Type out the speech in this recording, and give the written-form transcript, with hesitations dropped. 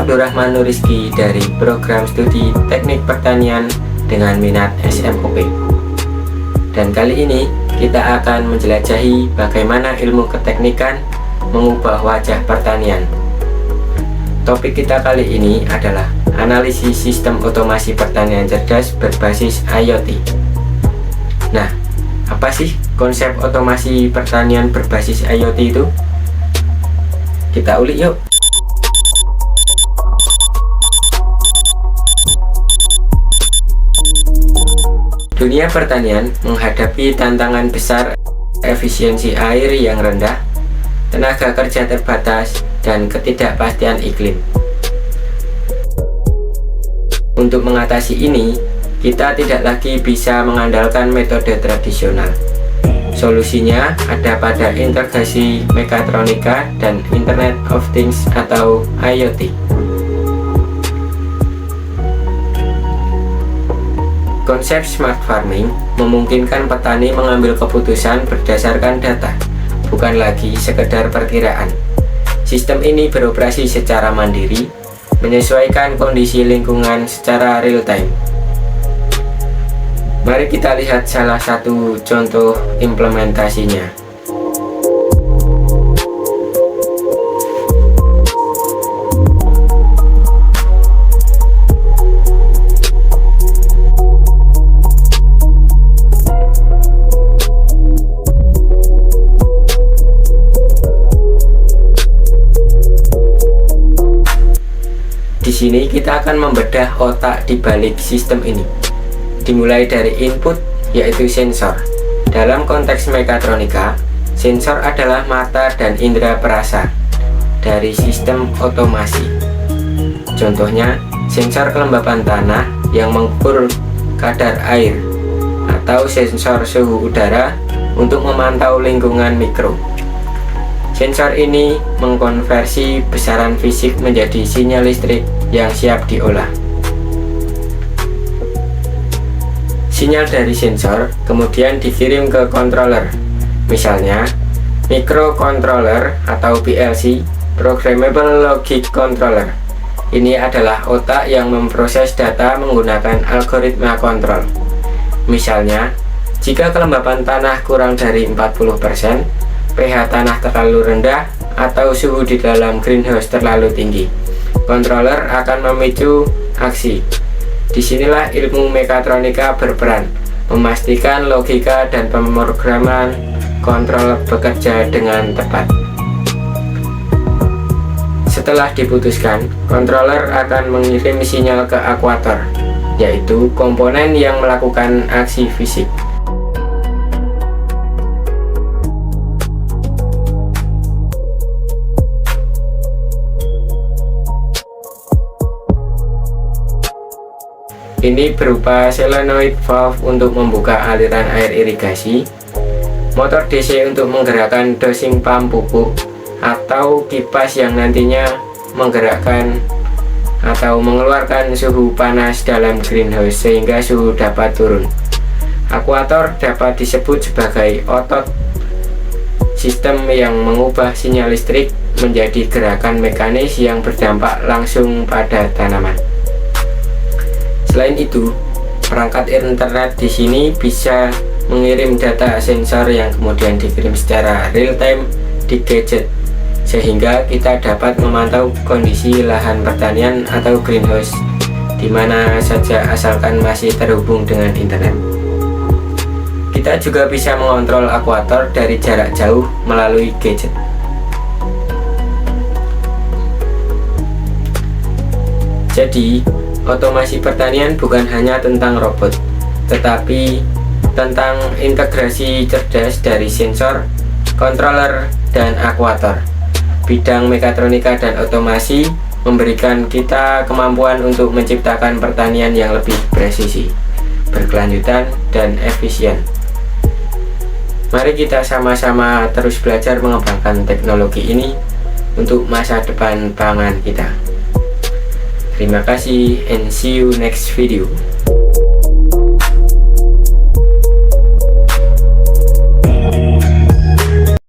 Abdurrahman Nuriski dari program studi Teknik Pertanian dengan minat SMOP. Dan kali ini kita akan menjelajahi bagaimana ilmu keteknikan mengubah wajah pertanian. Topik kita kali ini adalah analisis sistem otomasi pertanian cerdas berbasis IoT. Nah, apa sih konsep otomasi pertanian berbasis IoT itu? Kita ulik yuk. Dunia pertanian menghadapi tantangan besar, efisiensi air yang rendah, tenaga kerja terbatas, dan ketidakpastian iklim. Untuk mengatasi ini, kita tidak lagi bisa mengandalkan metode tradisional. Solusinya ada pada integrasi mekatronika dan Internet of Things atau IoT. Konsep smart farming memungkinkan petani mengambil keputusan berdasarkan data, bukan lagi sekedar perkiraan. Sistem ini beroperasi secara mandiri, menyesuaikan kondisi lingkungan secara real time. Mari kita lihat salah satu contoh implementasinya. Di sini kita akan membedah otak di balik sistem ini. Dimulai dari input, yaitu sensor. Dalam konteks mekatronika, sensor adalah mata dan indera perasa dari sistem otomasi. Contohnya, sensor kelembapan tanah yang mengukur kadar air, atau sensor suhu udara untuk memantau lingkungan mikro. Sensor ini mengkonversi besaran fisik menjadi sinyal listrik yang siap diolah. Sinyal dari sensor kemudian dikirim ke controller, misalnya microcontroller atau PLC, Programmable Logic Controller. Ini adalah otak yang memproses data menggunakan algoritma kontrol. Misalnya, jika kelembapan tanah kurang dari 40%, pH tanah terlalu rendah, atau suhu di dalam greenhouse terlalu tinggi, controller akan memicu aksi. Disinilah ilmu mekatronika berperan, memastikan logika dan pemrograman controller bekerja dengan tepat. Setelah diputuskan, controller akan mengirim sinyal ke aktuator, yaitu komponen yang melakukan aksi fisik. Ini berupa solenoid valve untuk membuka aliran air irigasi, motor DC untuk menggerakkan dosing pump pupuk, atau kipas yang nantinya menggerakkan atau mengeluarkan suhu panas dalam greenhouse sehingga suhu dapat turun. Aktuator dapat disebut sebagai otot sistem yang mengubah sinyal listrik menjadi gerakan mekanis yang berdampak langsung pada tanaman. Selain itu, perangkat internet di sini bisa mengirim data sensor yang kemudian dikirim secara real time di gadget, sehingga kita dapat memantau kondisi lahan pertanian atau greenhouse di mana saja asalkan masih terhubung dengan internet. Kita juga bisa mengontrol aktuator dari jarak jauh melalui gadget. Jadi, otomasi pertanian bukan hanya tentang robot, tetapi tentang integrasi cerdas dari sensor, controller, dan aktuator. Bidang mekatronika dan otomasi memberikan kita kemampuan untuk menciptakan pertanian yang lebih presisi, berkelanjutan, dan efisien. Mari kita sama-sama terus belajar mengembangkan teknologi ini untuk masa depan pangan kita. Terima kasih and see you next video.